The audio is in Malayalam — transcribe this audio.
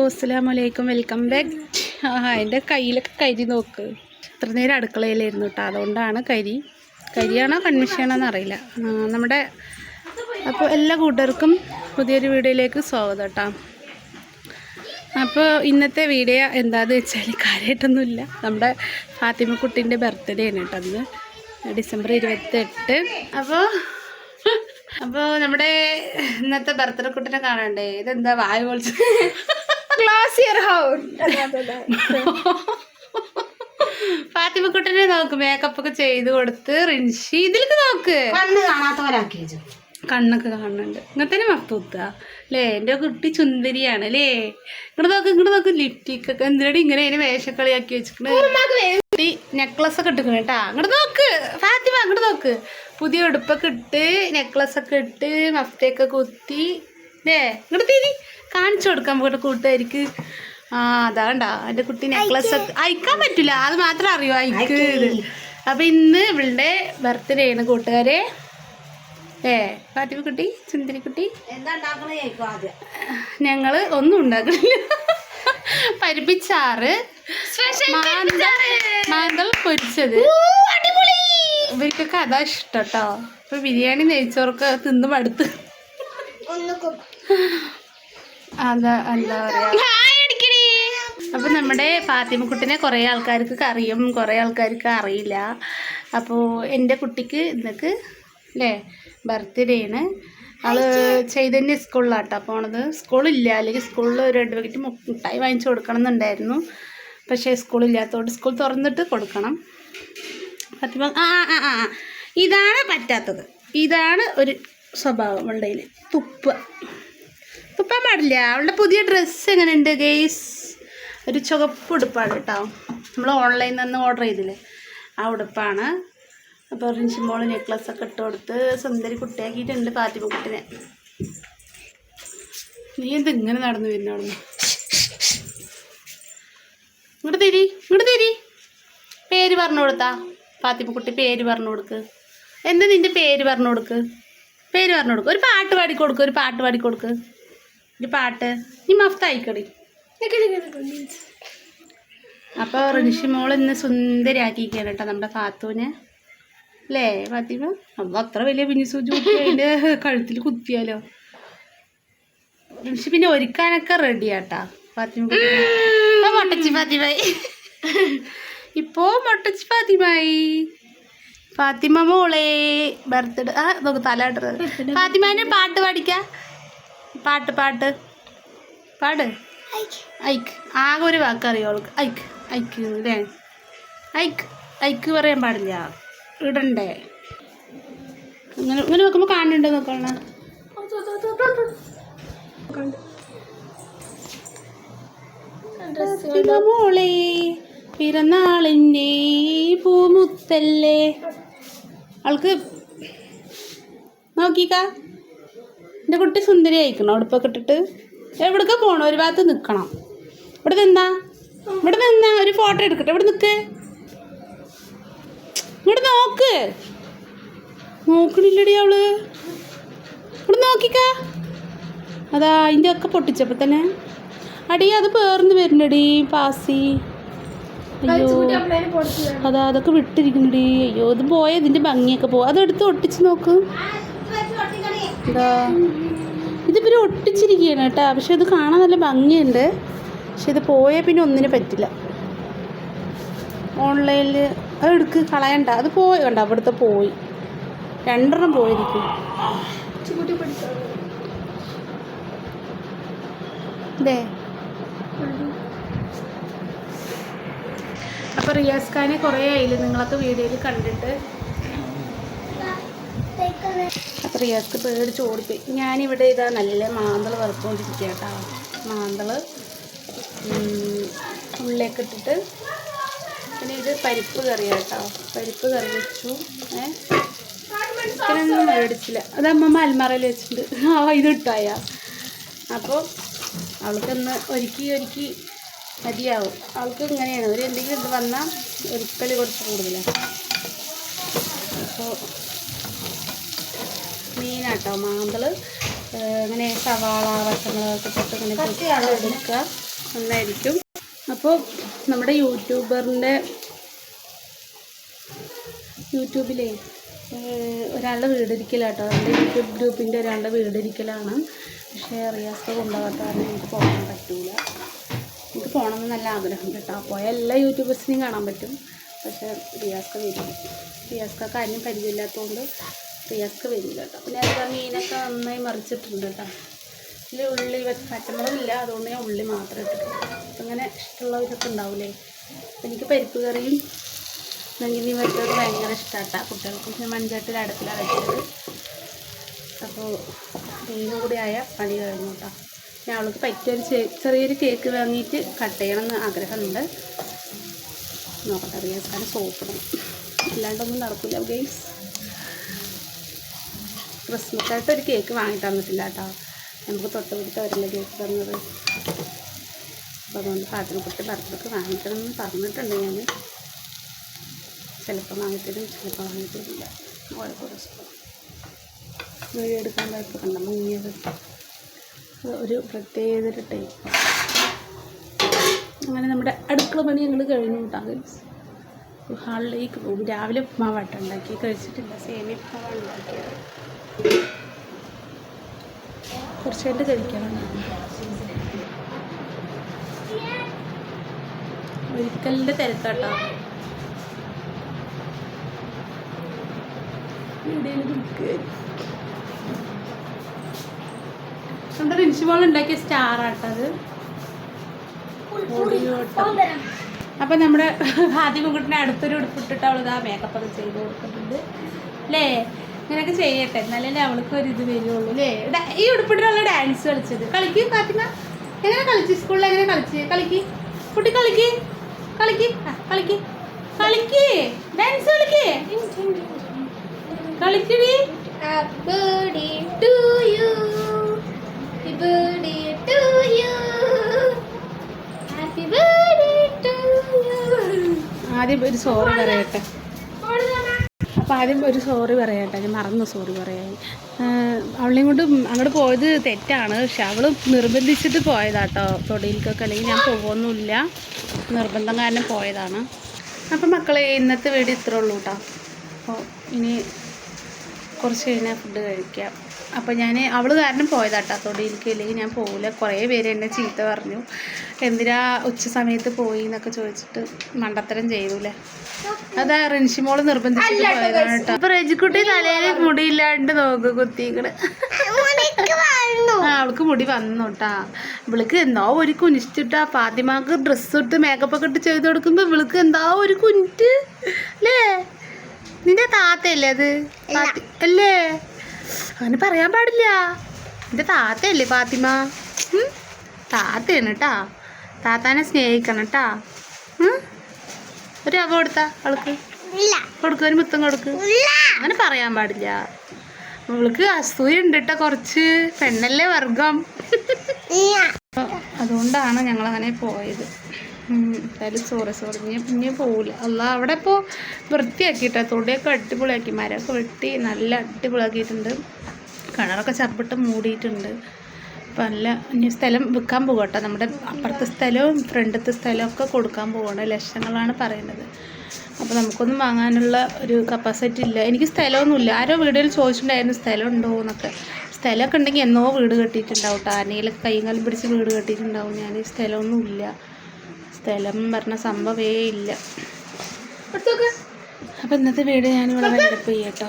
അസ്സലാമലൈക്കും, വെൽക്കം ബാക്ക്. എൻ്റെ കയ്യിലൊക്കെ കരി നോക്ക്. ഇത്ര നേരം അടുക്കളയിലായിരുന്നു കേട്ടോ, അതുകൊണ്ടാണ് കരിയാണോ കൺമിഷനാണോ എന്നറിയില്ല. നമ്മുടെ അപ്പോൾ എല്ലാ കൂട്ടർക്കും പുതിയൊരു വീഡിയോയിലേക്ക് സ്വാഗതം കേട്ടോ. അപ്പോൾ ഇന്നത്തെ വീഡിയോ എന്താണെന്ന് വെച്ചാൽ കാര്യമായിട്ടൊന്നുമില്ല, നമ്മുടെ ഫാത്തിമക്കുട്ടീൻ്റെ ബർത്ത്ഡേ ആണ് കേട്ടോ, അന്ന് ഡിസംബർ 28. അപ്പോൾ നമ്മുടെ ഇന്നത്തെ ബർത്ത്ഡേ കുട്ടീനെ കാണണ്ടേ? ഇതെന്താ വായ പൊളിച്ച് ഫാത്തിമക്കുട്ടനെ നോക്ക്, മേക്കപ്പ് ഒക്കെ ചെയ്ത് കൊടുത്ത്. റിൻഷി ഇതിലേക്ക് നോക്ക്, കണ്ണൊക്കെ കാണുന്നുണ്ട്. ഇങ്ങനത്തെ മഫ്തൂത്ത അല്ലേ? എൻ്റെ കുട്ടി ചുന്ദരിയാണ് അല്ലേ? ഇങ്ങോട്ട് നോക്ക് ലിപ്റ്റിക് ഒക്കെ എന്തിനടി ഇങ്ങനെ അതിന് വേഷക്കളിയാക്കി വെച്ചിട്ട് നെക്ലസ് ഒക്കെ ഇട്ടിക്കണം കേട്ടാ. അങ്ങോട്ട് നോക്ക് ഫാത്തിമ, അങ്ങോട്ട് നോക്ക്. പുതിയ ഉടുപ്പൊക്കെ ഇട്ട് നെക്ലസ് ഒക്കെ ഇട്ട് മഫ്തയൊക്കെ കുത്തി അല്ലേ? ഇങ്ങോട്ട് തിരി കാണിച്ചു കൊടുക്കാൻ പോയിട്ട് കൂട്ടുകാർക്ക്. അതാണ്ടാ എൻ്റെ കുട്ടി നെക്ലസ് ഒക്കെ അയക്കാൻ പറ്റില്ല, അത് മാത്രം അറിയോ അയക്ക്. അപ്പൊ ഇന്ന് ഇവളുടെ ബർത്ത്ഡേ ആണ് കൂട്ടുകാരെ. ഫാത്തിമക്കുട്ടി സുന്ദരിക്കുട്ടി, ഞങ്ങള് ഒന്നും ഉണ്ടാക്കണില്ല. പരിപ്പിച്ചാറ്, മാന്തൾ പൊരിച്ചത്, ഇവർക്കൊക്കെ അതാ ഇഷ്ടം കേട്ടോ. ഇപ്പൊ ബിരിയാണി നെയ്ച്ചോറൊക്കെ തിന്ന് മടുത്ത്. അതാ എന്താ പറയാ. അപ്പോൾ നമ്മുടെ ഫാത്തിമക്കുട്ടിനെ കുറേ ആൾക്കാർക്ക് അറിയും, കുറേ ആൾക്കാർക്ക് അറിയില്ല. അപ്പോൾ എൻ്റെ കുട്ടിക്ക് ഇന്നക്ക് അല്ലേ ബർത്ത്ഡേ ആണ്. ആള് ചൈതന്യ സ്കൂളിലാട്ടോ പോണത്. സ്കൂളില്ല, അല്ലെങ്കിൽ സ്കൂളിൽ ഒരു 2 പാക്കറ്റ് മുട്ടായി വാങ്ങിച്ചു കൊടുക്കണം എന്നുണ്ടായിരുന്നു. പക്ഷേ സ്കൂളില്ലാത്തതുകൊണ്ട് സ്കൂൾ തുറന്നിട്ട് കൊടുക്കണം. ഫാത്തിമ ഇതാണ് പറ്റാത്തത്, ഇതാണ് ഒരു സ്വഭാവം അവളുടെ കയ്യിൽ. തുപ്പാൻ പാടില്ല. അവളുടെ പുതിയ ഡ്രസ്സ് എങ്ങനെയുണ്ട് ഗെയ്സ്? ഒരു ചുവപ്പ് ഉടുപ്പാണ് കേട്ടോ, നമ്മൾ ഓൺലൈനിൽ നിന്ന് ഓർഡർ ചെയ്തില്ലേ, ആ ഉടുപ്പാണ്. അപ്പോൾ റിൻഷിമോൾ നെക്ലസ് ഒക്കെ ഇട്ട് കൊടുത്ത് സുന്ദരി കുട്ടിയാക്കിയിട്ടുണ്ട് ഫാത്തിമക്കുട്ടിനെ. നീ എന്ത് ഇങ്ങനെ നടന്നു വരുന്നവിടുന്ന്? ഇങ്ങോട്ട് തിരി. പേര് പറഞ്ഞു കൊടുത്താ ഫാത്തിമക്കുട്ടി, പേര് പറഞ്ഞു കൊടുക്ക്. എന്താ നിൻ്റെ പേര് പറഞ്ഞു കൊടുക്ക്, പേര് പറഞ്ഞു കൊടുക്ക്. ഒരു പാട്ട് പാടിക്കൊടുക്ക്, ഒരു പാട്ട്. നീ മഫ്തായിക്കടി. അപ്പോൾ റിൻഷിമോൾ ഇന്ന് സുന്ദരിയാക്കിയിരിക്കുകയാണ് കേട്ടോ നമ്മുടെ ഫാത്തൂനെ അല്ലേ ഫാത്തിമ? അപ്പോൾ അത്ര വലിയ പിന്നിസൂചി കുത്തി അതിൻ്റെ കഴുത്തിൽ കുത്തിയാലോ. റിൻഷി പിന്നെ ഒരുക്കാനൊക്കെ റെഡിയാട്ടാ ഫാത്തിമ. ഇപ്പോൾ മൊട്ടച്ചി ഫാത്തിമായി. ഫാത്തിമ മോളെ ബർത്ത്ഡേ നോക്ക് തലാട്ടത്. ഫാത്തിമാനെ പാട്ട് പാടിക്കാം. പാട്. ഐക്ക് ആകെ ഒരു വാക്കറിയോ അവൾക്ക്? ഐക്ക് അല്ലേ? ഐക്ക് പറയാൻ പാടില്ല, ഇടണ്ടേ. ഇങ്ങനെ നോക്കുമ്പോൾ കാണുന്നുണ്ടോ നോക്കണം. മോളെ പിറന്നാളിൻ്റെ പൂമുത്തല്ലേ. അവൾക്ക് നോക്കിക്കാ, എൻ്റെ കുട്ടി സുന്ദരി അയക്കണം. ഉടുപ്പൊക്കെ ഇട്ടിട്ട് എവിടേക്ക് പോകണം? ഒരു ഭാഗത്ത് നിൽക്കണം. ഇവിടെ നിന്നാ ഒരു ഫോട്ടോ എടുക്കട്ടെ. ഇവിടെ നിൽക്ക്, ഇങ്ങോട്ട് നോക്കണില്ലടി അവള്. ഇവിടെ നോക്കിക്കാ. അതാ അതിൻ്റെ ഒക്കെ പൊട്ടിച്ചപ്പോൾ തന്നെ അടി അത് പേർന്ന് വരുന്നടി പാസി. അയ്യോ അതൊക്കെ വിട്ടിരിക്കുന്നടി. അയ്യോ ഇത് പോയ ഇതിൻ്റെ ഭംഗിയൊക്കെ പോകും. അതെടുത്ത് ഒട്ടിച്ച് നോക്ക്. എന്താ ഇതിപ്പോൾ ഒട്ടിച്ചിരിക്കുകയാണ് കേട്ടോ, പക്ഷെ ഇത് കാണാൻ നല്ല ഭംഗിയുണ്ട്. പക്ഷെ ഇത് പോയാൽ പിന്നെ ഒന്നിനും പറ്റില്ല. ഓൺലൈനിൽ അത് എടുക്ക്, കളയണ്ട. അത് പോയി കണ്ട, അവിടുത്തെ പോയി 2 പോയിരിക്കും. അതെ. അപ്പോൾ റിയാസ് ഖാനെ കുറേ ആയില്ല നിങ്ങളൊക്കെ വീഡിയോയിൽ കണ്ടിട്ട്. അപ്പോൾ റിയാസ്ക്ക് പേടിച്ച് ഓടിപ്പോയി. ഞാനിവിടെ ഇതാ നല്ല മാന്തൾ വറുത്തുകൊണ്ടിരിക്കുക കേട്ടോ. മാന്തൾ ഉള്ളിലേക്ക് ഇട്ടിട്ട്, പിന്നെ ഇത് പരിപ്പ് കറി കേട്ടോ. പരിപ്പ് കറി വെച്ചു. ചിക്കനൊന്നും മേടിച്ചില്ല, അത് അമ്മമ്മ അൽമാറയിൽ വെച്ചിട്ടുണ്ട്. ഇത് ഇട്ടായ. അപ്പോൾ അവൾക്കൊന്ന് ഒരുക്കി മതിയാവും. അവൾക്ക് ഇങ്ങനെയാണ്, ഒരു എന്തെങ്കിലും ഇത് വന്നാൽ ഒരുക്കൽ കുറച്ച് കൂടുതലാണ്. അപ്പോൾ മീനാട്ടോ മാന്തൾ. അങ്ങനെ സവാള പച്ചമുളകൊക്കെ ഇട്ടിട്ട് ഇങ്ങനെ എടുക്കുക. ഒന്നായിരിക്കും. അപ്പോൾ നമ്മുടെ യൂട്യൂബിലേ ഒരാളുടെ വീടിരിക്കലാട്ടോ, നമ്മുടെ യൂട്യൂബ് ഗ്രൂപ്പിൻ്റെ ഒരാളുടെ വീടിരിക്കലാണ്. പക്ഷേ റിയാസ്ക കൊണ്ടുപോകാത്ത കാരണം എനിക്ക് പോകാൻ പറ്റില്ല. എനിക്ക് പോകണമെന്ന് നല്ല ആഗ്രഹം കേട്ടോ. പോയ എല്ലാ യൂട്യൂബേഴ്സിനെയും കാണാൻ പറ്റും. പക്ഷേ റിയാസ്ക വരും. റിയാസ്ക കാര്യം പരിചയമില്ലാത്തതുകൊണ്ട് റിയാസ്ക വരില്ല കേട്ടോ. പിന്നെ അതിൽ മീനൊക്കെ നന്നായി മറിച്ചിട്ടുണ്ട് കേട്ടോ. ഇതിൽ ഉള്ളി പച്ചമുളകില്ല, അതുകൊണ്ട് ഞാൻ ഉള്ളി മാത്രം ഇട്ടിട്ടുണ്ട്. അപ്പം അങ്ങനെ ഇഷ്ടമുള്ളവരൊക്കെ ഉണ്ടാവില്ലേ. എനിക്ക് പരിപ്പ് കറിയും നെങ്കിനി വെച്ചത് ഭയങ്കര ഇഷ്ടമാട്ടാ കുട്ടികൾക്ക്. ഞാൻ മൺചട്ടിയിൽ അടുപ്പിലാണ് വെച്ചത്. അപ്പോൾ മീനും കൂടി ആയ പണി കഴിഞ്ഞു കേട്ടോ. ഞാൻ അവൾക്ക് പറ്റിയൊരു ചെറിയൊരു കേക്ക് വാങ്ങിയിട്ട് കട്ട് ചെയ്യണമെന്ന് ആഗ്രഹമുണ്ട്. നോക്കട്ടെ, റിയാസ്കാരെ സോപ്പിടണം, അല്ലാണ്ടൊന്നും നടക്കില്ല ഗെയിംസ്. ക്രിസ്മസായിട്ട് ഒരു കേക്ക് വാങ്ങി തന്നിട്ടില്ല കേട്ടോ. നമുക്ക് തൊട്ട് പിടിച്ചവരല്ലേ കേക്ക് തന്നത്. അപ്പോൾ അതുകൊണ്ട് ഫാത്തിമക്കുട്ടി ബർത്ത്ഡേക്ക് വാങ്ങിക്കണമെന്ന് പറഞ്ഞിട്ടുണ്ട് ഞാൻ. ചിലപ്പോൾ വാങ്ങിത്തരും, ചിലപ്പോൾ വാങ്ങിത്തരില്ല. ഓരോ ദിവസം വീഡിയോ എടുക്കാൻ പോയപ്പോൾ കണ്ട മുങ്ങിയത് ഒരു പ്രത്യേക ടൈപ്പ്. അങ്ങനെ നമ്മുടെ അടുക്കള പണി ഞങ്ങൾ കഴിഞ്ഞു കൂട്ടാം. ഹാളിലേക്ക് പോകും. രാവിലെ ഉപ്മാവാട്ട ഉണ്ടാക്കി, കഴിച്ചിട്ടില്ല. സേമിയ ഉപ്മാവാണ് ഉണ്ടാക്കിയത്. കുറച്ചായിട്ട് കഴിക്കണം. ഒരിക്കലിൻ്റെ തിരക്കാട്ടോ. നമ്മുടെ റിൻഷിമോൾ ഉണ്ടാക്കിയ സ്റ്റാറാട്ടത്. അപ്പം നമ്മുടെ ഫാത്തിമക്കുട്ടിനെ അടുത്തൊരു ഉടുപ്പിട്ടിട്ട് അവൾ ഇതാ മേക്കപ്പൊക്കെ ചെയ്ത് കൊടുക്കുന്നുണ്ട് അല്ലേ. ഇങ്ങനെയൊക്കെ ചെയ്യട്ടെ, എന്നാലല്ലേ അവൾക്ക് ഒരു ഇത് വരുള്ളൂ അല്ലേ. ഈ ഉടുപ്പിട്ടിട്ടുള്ള ഡാൻസ് കളിച്ചത് കളിക്കും ഫാത്തിമ. എങ്ങനെ കളിച്ച് സ്കൂളിൽ എങ്ങനെ കളിച്ച് കളിക്ക് കുട്ടി കളിക്ക് കളിക്ക് കളിക്ക് കളിക്ക് ഡാൻസ് കളിക്ക് കളിക്കടി. ആദ്യം ഒരു സോറി പറയട്ടെ. അപ്പോൾ ആദ്യം ഒരു സോറി പറയട്ടെ, ഞാൻ മറന്നു സോറി പറയാൻ. അവളെയും കൊണ്ട് അങ്ങോട്ട് പോയത് തെറ്റാണ്. പക്ഷെ അവൾ നിർബന്ധിച്ചിട്ട് പോയതാട്ടോ തൊടിയിലേക്കൊക്കെ. അല്ലെങ്കിൽ ഞാൻ പോകുമൊന്നുമില്ല, നിർബന്ധം കാരണം പോയതാണ്. അപ്പം മക്കളെ ഇന്നത്തെ വീഡിയോ ഇത്രേ ഉള്ളൂ കേട്ടോ. അപ്പോൾ ഇനി കുറച്ച് കഴിഞ്ഞാൽ ഫുഡ് കഴിക്കാം. അപ്പോൾ ഞാൻ അവൾ കാരണം പോയതാട്ടോ തൊടിയിലേക്ക്. ഇല്ലെങ്കിൽ ഞാൻ പോകില്ല. കുറേ പേര് എന്നെ ചീത്ത പറഞ്ഞു, എന്തിനാ ഉച്ച സമയത്ത് പോയി എന്നൊക്കെ ചോദിച്ചിട്ട് മണ്ടത്തരം ചെയ്തൂലേ. അതാ റിൻഷിമോള് നിർബന്ധിച്ചിട്ട് പോയതാണ് കേട്ടോ. അപ്പോൾ റെജിക്കുട്ടി തലയിൽ മുടിയില്ലാണ്ട് നോക്ക് കുത്തിക്കണ്. അവൾക്ക് മുടി വന്നു കേട്ടാ. ഇവൾക്ക് എന്തോ ഒരു കുനിച്ചിട്ടാ. ഫാത്തിമാക്ക് ഡ്രസ്സ് ഇട്ട് മേക്കപ്പൊക്കെ ഇട്ട് ചെയ്ത് കൊടുക്കുമ്പോൾ ഇവൾക്ക് എന്താ ഒരു കുനിറ്റ് അല്ലേ. നിന്റെ താത്തയല്ലേ അത്? അല്ലേ, അങ്ങനെ പറയാൻ പാടില്ല. നിന്റെ താത്തയല്ലേ ഫാത്തിമ? താത്തയാണ് കേട്ടാ. താത്താനെ സ്നേഹിക്കണം കേട്ടാ. ഒരു അവ കൊടുത്താ അവൾക്ക് കൊടുക്കുക, ഒരു മുത്തം കൊടുക്ക്. അങ്ങനെ പറയാൻ പാടില്ല. അവൾക്ക് അസൂയ ഉണ്ട് കേട്ടോ കുറച്ച്. പെണ്ണല്ലേ വർഗം. അതുകൊണ്ടാണ് ഞങ്ങളങ്ങനെ പോയത്. എന്തായാലും സോറി ഇനി പോവില്ല. അല്ല അവിടെ ഇപ്പോൾ വൃത്തിയാക്കിയിട്ടാ. തൊടിയൊക്കെ അടിപൊളിയാക്കി, മരമൊക്കെ വെട്ടി നല്ല അടിപൊളിയാക്കിയിട്ടുണ്ട്. കിണറൊക്കെ ചപ്പിട്ട് മൂടിയിട്ടുണ്ട്. അപ്പം നല്ല ഇനി സ്ഥലം വിൽക്കാൻ പോകട്ടോ. നമ്മുടെ അപ്പുറത്തെ സ്ഥലവും ഫ്രണ്ടത്തെ സ്ഥലമൊക്കെ കൊടുക്കാൻ പോകണം. ലക്ഷങ്ങളാണ് പറയുന്നത്. അപ്പോൾ നമുക്കൊന്നും വാങ്ങാനുള്ള ഒരു കപ്പാസിറ്റി ഇല്ല. എനിക്ക് സ്ഥലമൊന്നുമില്ല. ആരോ വീടുകളിൽ ചോദിച്ചിട്ടുണ്ടായിരുന്നു സ്ഥലം ഉണ്ടോ എന്നൊക്കെ. സ്ഥലമൊക്കെ ഉണ്ടെങ്കിൽ എന്നോ വീട് കെട്ടിയിട്ടുണ്ടാവും കേട്ടോ. ആനയിലൊക്കെ കൈകാലം പിടിച്ച് വീട് കെട്ടിയിട്ടുണ്ടാവും. ഞാൻ സ്ഥലമൊന്നുമില്ല. സ്ഥലം പറഞ്ഞ സംഭവമേ ഇല്ല. അപ്പോൾ ഇന്നത്തെ വീഡിയോ ഞാനിവിടെ വൈൻഡപ്പ് ചെയ്യാം കേട്ടോ.